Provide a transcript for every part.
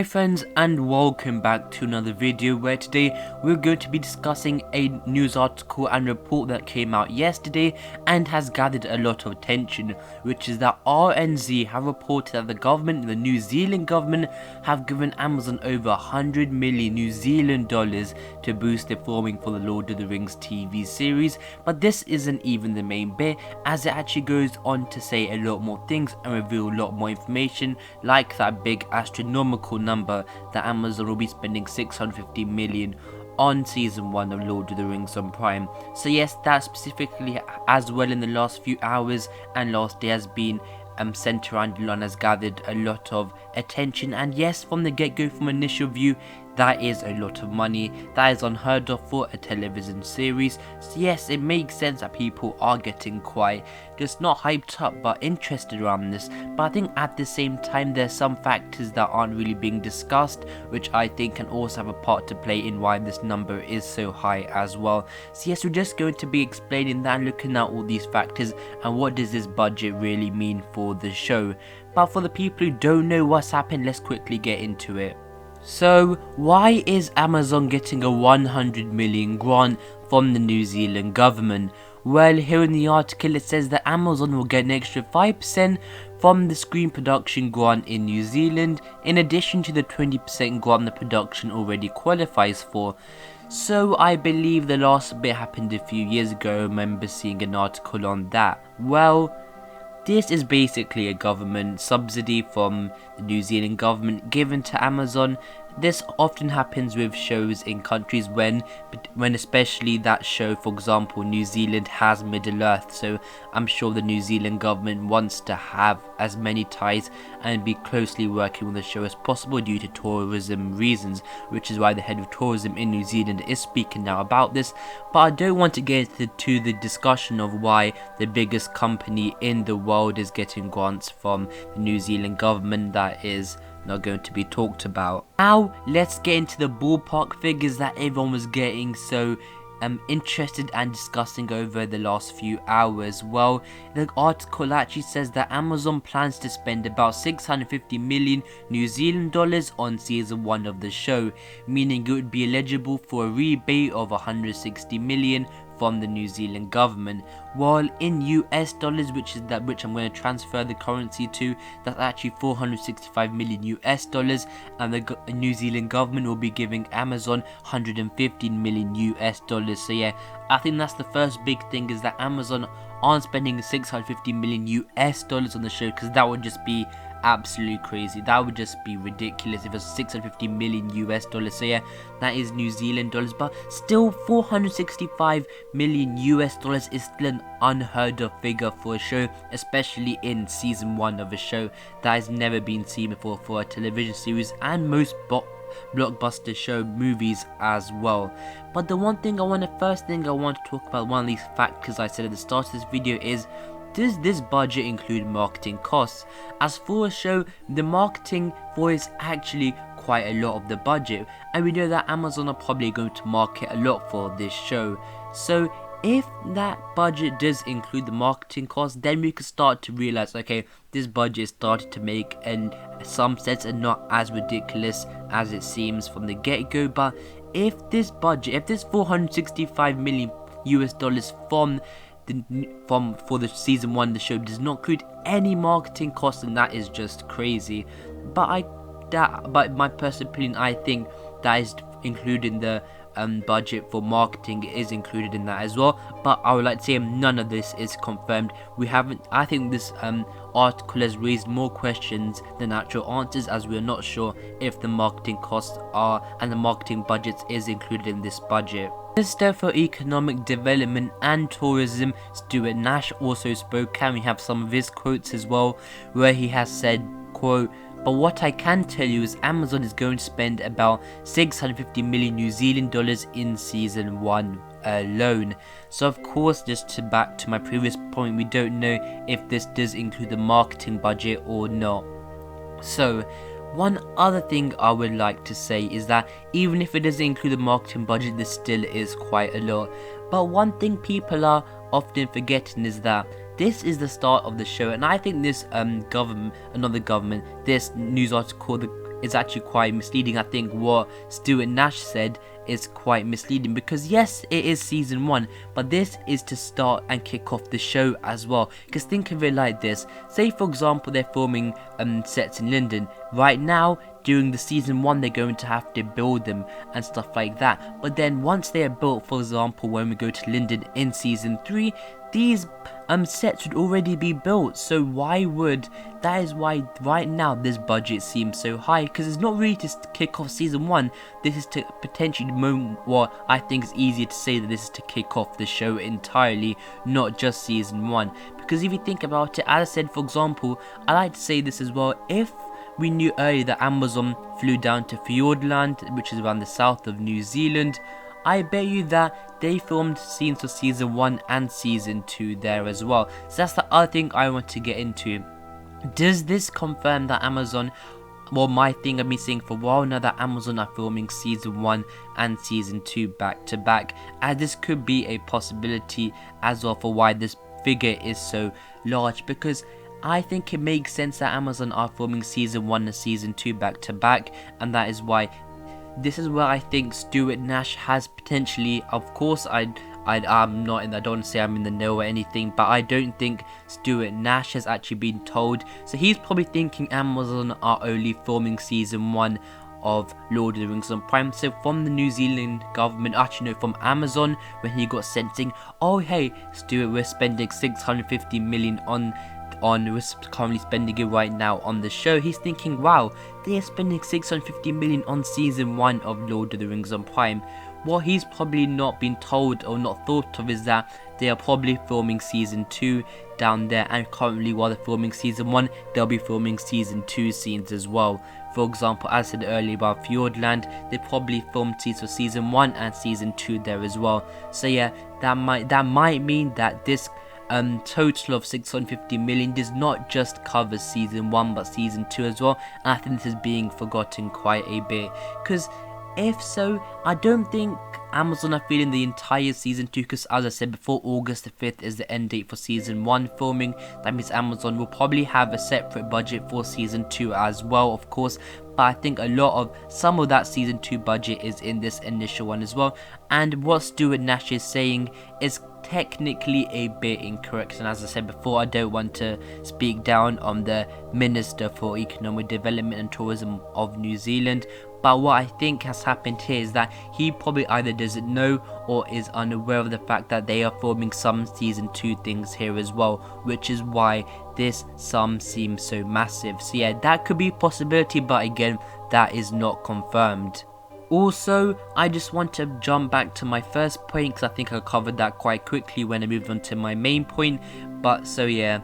Hi friends, and welcome back to another video where today we're going to be discussing a news article and report that came out yesterday and has gathered a lot of attention, which is that RNZ have reported that the government, the New Zealand government, have given Amazon over 100 million New Zealand dollars to boost their filming for the Lord of the Rings TV series. But this isn't even the main bit, as it actually goes on to say a lot more things and reveal a lot more information, like that big astronomical number that Amazon will be spending 650 million on season 1 of Lord of the Rings on Prime. So yes, that specifically as well in the last few hours and last day has been centered around Elon, has gathered a lot of attention, and yes, from the get-go, from initial view, that is a lot of money. That is unheard of for a television series. So yes, it makes sense that people are getting quite, just not hyped up, but interested around this. But I think at the same time, there's some factors that aren't really being discussed, which I think can also have a part to play in why this number is so high as well. So yes, we're just going to be explaining that and looking at all these factors and what does this budget really mean for the show. But for the people who don't know what's happened, let's quickly get into it. So, why is Amazon getting a 100 million grant from the New Zealand government? Well, here in the article it says that Amazon will get an extra 5% from the screen production grant in New Zealand, in addition to the 20% grant the production already qualifies for. So I believe the last bit happened a few years ago. I remember seeing an article on that. Well, this is basically a government subsidy from the New Zealand government given to Amazon. This often happens with shows in countries when especially that show, for example, New Zealand has Middle Earth, so I'm sure the New Zealand government wants to have as many ties and be closely working with the show as possible due to tourism reasons, which is why the head of tourism in New Zealand is speaking now about this. But I don't want to get into the discussion of why the biggest company in the world is getting grants from the New Zealand government. That is not going to be talked about. Now let's get into the ballpark figures that everyone was getting so interested and discussing over the last few hours. Well, the article actually says that Amazon plans to spend about 650 million New Zealand dollars on season 1 of the show, meaning it would be eligible for a rebate of 160 million from the New Zealand government, while in US dollars, which I'm going to transfer the currency to, that's actually 465 million US dollars, and the New Zealand government will be giving Amazon 115 million US dollars. So yeah, I think that's the first big thing, is that Amazon aren't spending 650 million US dollars on the show, because that would just be absolutely crazy. That would just be ridiculous if it's 650 million US dollars. So yeah, that is New Zealand dollars, but still 465 million US dollars is still an unheard of figure for a show, especially in season 1 of a show. That has never been seen before for a television series, and most blockbuster show movies as well. But the first thing I want to talk about, one of these factors I said at the start of this video, is, does this budget include marketing costs? As for a show, the marketing for is actually quite a lot of the budget, and we know that Amazon are probably going to market a lot for this show. So if that budget does include the marketing costs, then we can start to realize, okay, this budget started to make some sense and not as ridiculous as it seems from the get-go. But if this 465 million US dollars for the season 1 of the show does not include any marketing costs, and that is just crazy. But my personal opinion, I think that is included in the budget for marketing, is included in that as well. But I would like to say none of this is confirmed. I think this article has raised more questions than actual answers, as we are not sure if the marketing costs are and the marketing budgets is included in this budget. Minister for Economic Development and Tourism Stuart Nash also spoke, and we have some of his quotes as well, where he has said, quote, "But what I can tell you is Amazon is going to spend about 650 million New Zealand dollars in season 1 alone." So of course, just back to my previous point, we don't know if this does include the marketing budget or not. So one other thing I would like to say is that even if it doesn't include the marketing budget, this still is quite a lot. But one thing people are often forgetting is that this is the start of the show, and I think this this news article, is actually quite misleading. I think what Stuart Nash said is quite misleading, because yes, it is season 1, but this is to start and kick off the show as well. Because think of it like this: say for example they're filming sets in London right now. During the season 1 they're going to have to build them and stuff like that, but then once they are built, for example when we go to London in season 3, these sets would already be built. So that is why right now this budget seems so high, because it's not really to kick off season 1. This is to potentially I think it's easier to say that this is to kick off the show entirely, not just season 1. Because if you think about it, as I said, for example, I like to say this as well: if we knew earlier that Amazon flew down to Fiordland, which is around the south of New Zealand, I bet you that they filmed scenes for season 1 and season 2 there as well. So that's the other thing I want to get into. Does this confirm that Amazon, well, my thing I've been saying for a while now, that Amazon are filming season 1 and season 2 back to back, and this could be a possibility as well for why this figure is so large? Because I think it makes sense that Amazon are filming season 1 and season 2 back to back, and that is why this is where I think Stuart Nash has potentially, of course I'm not in, I don't want to say I'm in the know or anything, but I don't think Stuart Nash has actually been told. So he's probably thinking Amazon are only filming season 1 of Lord of the Rings on Prime. So from the New Zealand government, actually no, from Amazon, when he got sent saying, oh hey Stuart, we're spending 650 million we're currently spending it right now on the show. He's thinking, wow, they are spending 650 million on season 1 of Lord of the Rings on Prime. What he's probably not been told or not thought of is that they are probably filming season 2 down there, and currently while they're filming season 1, they'll be filming season 2 scenes as well. For example, as I said earlier about Fiordland, they probably filmed scenes for season 1 and season 2 there as well. So yeah, that might mean that this total of 650 million does not just cover season 1 but season 2 as well. And I think this is being forgotten quite a bit, because if so, I don't think Amazon are feeling the entire season 2, because as I said before, August the 5th is the end date for season 1 filming. That means Amazon will probably have a separate budget for season 2 as well, of course, but I think some of that season 2 budget is in this initial one as well. And what Stuart Nash is saying is technically a bit incorrect, and as I said before, I don't want to speak down on the Minister for Economic Development and Tourism of New Zealand, but what I think has happened here is that he probably either doesn't know or is unaware of the fact that they are filming some season 2 things here as well, which is why this sum seems so massive. So yeah, that could be a possibility, but again, that is not confirmed. Also, I just want to jump back to my first point, because I think I covered that quite quickly when I moved on to my main point. But so yeah,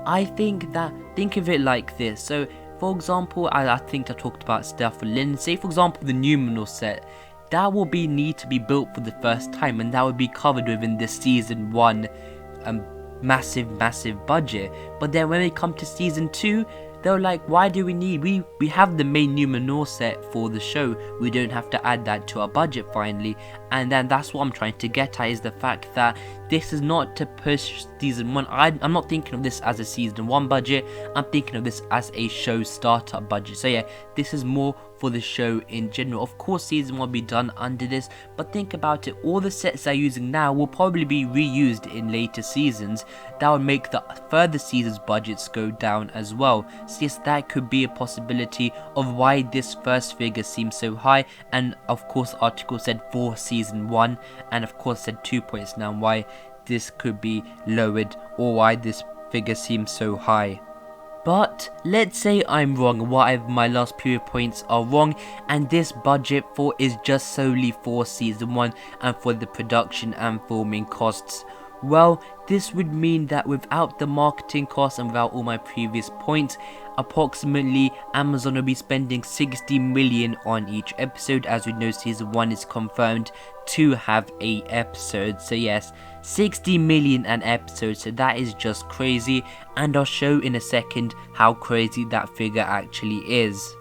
I think of it like this. So for example, I think I talked about stuff for Lynn. Say for example the Numenor set, that will need to be built for the first time, and that would be covered within the season 1 massive budget. But then when they come to season 2, they're like, why do we need, we have the main Numenor set for the show, we don't have to add that to our budget finally. And then that's what I'm trying to get at, is the fact that this is not to push season 1. I'm not thinking of this as a season 1 budget, I'm thinking of this as a show startup budget. So yeah, this is more for the show in general. Of course season 1 will be done under this, but think about it, all the sets they're using now will probably be reused in later seasons. That would make the further seasons budgets go down as well. So yes, that could be a possibility of why this first figure seems so high. And of course the article said for season 1, and of course said 2 points now why this could be lowered or why this figure seems so high. But let's say I'm wrong, my last few points are wrong, and this budget is just solely for season 1 and for the production and filming costs. Well, this would mean that without the marketing costs and without all my previous points, approximately Amazon will be spending 60 million on each episode. As we know, season 1 is confirmed to have 8 episodes. So yes, 60 million an episode, so that is just crazy, and I'll show in a second how crazy that figure actually is.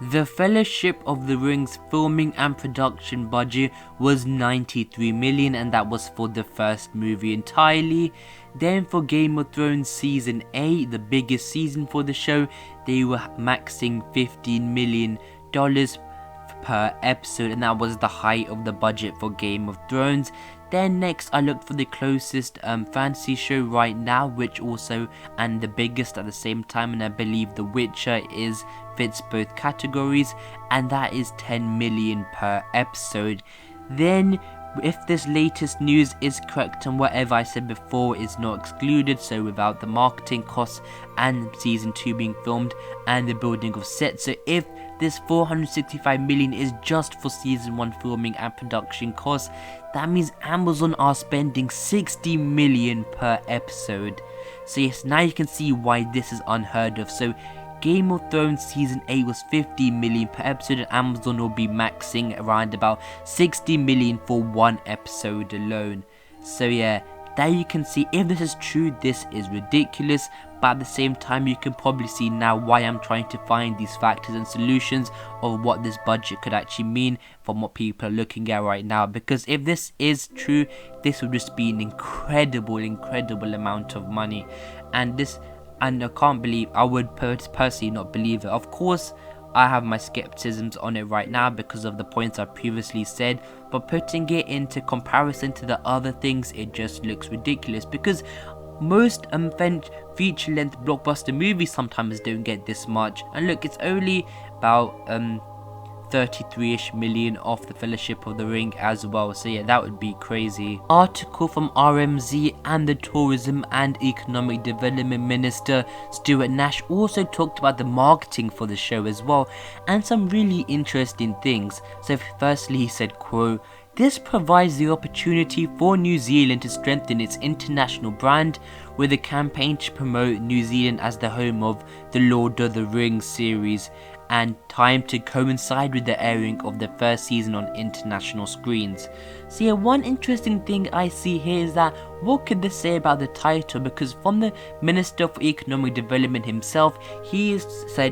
The Fellowship of the Ring's filming and production budget was 93 million, and that was for the first movie entirely. Then for Game of Thrones Season 8, the biggest season for the show, they were maxing $15 million per episode, and that was the height of the budget for Game of Thrones. Then next I looked for the closest fantasy show right now, which also, and the biggest at the same time, and I believe The Witcher fits both categories, and that is 10 million per episode. Then if this latest news is correct and whatever I said before is not excluded, so without the marketing costs and season 2 being filmed and the building of sets, so if this 465 million is just for season 1 filming and production costs, that means Amazon are spending 60 million per episode. So yes, now you can see why this is unheard of. So Game of Thrones Season 8 was 50 million per episode, and Amazon will be maxing around about 60 million for one episode alone. So yeah, there you can see, if this is true, this is ridiculous, but at the same time you can probably see now why I'm trying to find these factors and solutions of what this budget could actually mean from what people are looking at right now. Because if this is true, this would just be an incredible amount of money, and I can't believe, I would personally not believe it. Of course, I have my skepticisms on it right now because of the points I previously said, but putting it into comparison to the other things, it just looks ridiculous, because most feature-length blockbuster movies sometimes don't get this much. And look, it's only about 33ish million off the Fellowship of the Ring as well, so yeah, that would be crazy. Article from RMZ, and the Tourism and Economic Development Minister Stuart Nash also talked about the marketing for the show as well, and some really interesting things. So firstly he said, quote, "This provides the opportunity for New Zealand to strengthen its international brand with a campaign to promote New Zealand as the home of the Lord of the Rings series, and time to coincide with the airing of the first season on international screens." So yeah, one interesting thing I see here is that what could this say about the title, because from the Minister for Economic Development himself, he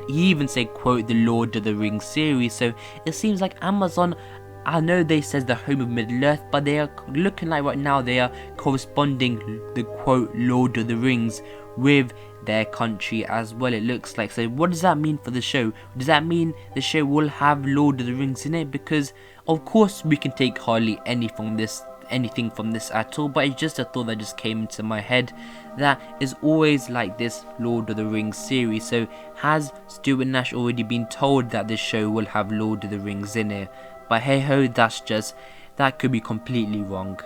even said, quote, "the Lord of the Rings series." So it seems like Amazon, I know they says the home of Middle Earth, but they are looking like right now they are corresponding the quote Lord of the Rings with their country as well, it looks like. So what does that mean for the show? Does that mean the show will have Lord of the Rings in it? Because of course we can take hardly anything from this at all, but it's just a thought that just came into my head that is always like this Lord of the Rings series. So has Stuart Nash already been told that this show will have Lord of the Rings in it? But hey ho, that could be completely wrong.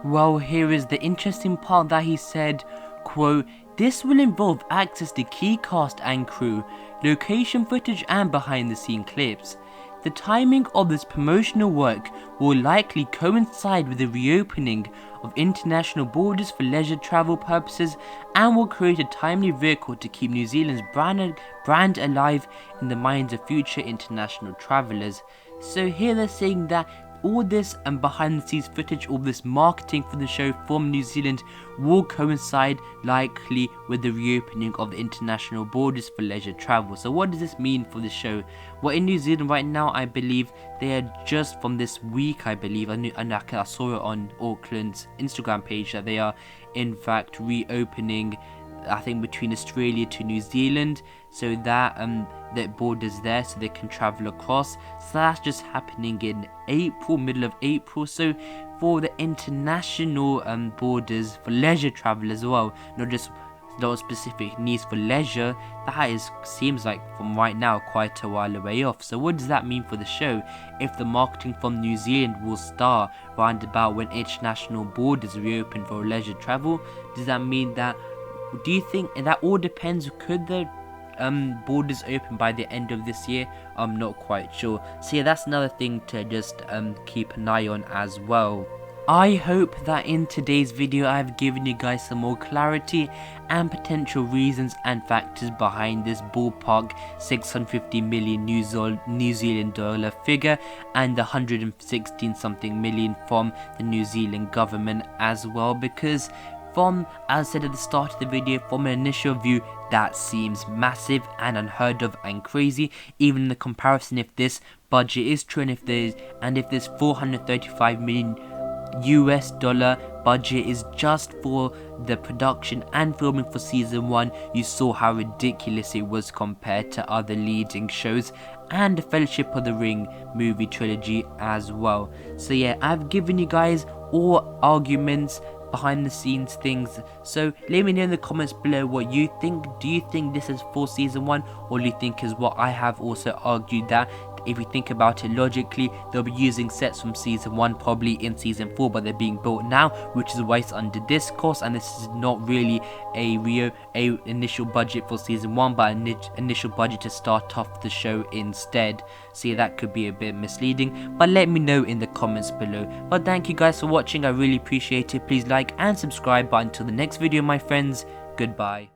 Well, here is the interesting part that he said, quote, "This will involve access to key cast and crew, location footage and behind the scene clips. The timing of this promotional work will likely coincide with the reopening of international borders for leisure travel purposes, and will create a timely vehicle to keep New Zealand's brand alive in the minds of future international travellers." So here they're saying that all this and behind the scenes footage, all this marketing for the show from New Zealand will coincide likely with the reopening of the international borders for leisure travel. So what does this mean for the show? Well, in New Zealand right now, I believe they are just from this week, I believe, I saw it on Auckland's Instagram page, that they are in fact reopening, I think, between Australia to New Zealand, so that that borders there, so they can travel across. So that's just happening in April, middle of April. So for the international borders for leisure travel as well, not specific needs for leisure, that seems like from right now quite a while away off. So what does that mean for the show? If the marketing from New Zealand will start round about when international borders reopen for leisure travel, does that mean that, do you think, and that all depends, could the borders open by the end of this year? I'm not quite sure. So yeah, that's another thing to just keep an eye on as well. I hope that in today's video I've given you guys some more clarity and potential reasons and factors behind this ballpark 650 million New Zealand dollar figure, and the 116 something million from the New Zealand government as well, because as I said at the start of the video, from an initial view, that seems massive and unheard of and crazy. Even in the comparison, if this budget is true, and if this 435 million US dollar budget is just for the production and filming for season 1, you saw how ridiculous it was compared to other leading shows and the Fellowship of the Ring movie trilogy as well. So yeah, I've given you guys all arguments, behind the scenes things, so let me know in the comments below what you think. Do you think this is for season 1, or do you think is what I have also argued, that if you think about it logically, they'll be using sets from season 1 probably in season 4, but they're being built now, which is why it's under this cost, and this is not really a initial budget for season 1, but an initial budget to start off the show instead. So yeah, that could be a bit misleading, but let me know in the comments below. But thank you guys for watching, I really appreciate it. Please like and subscribe, but until the next video my friends, goodbye.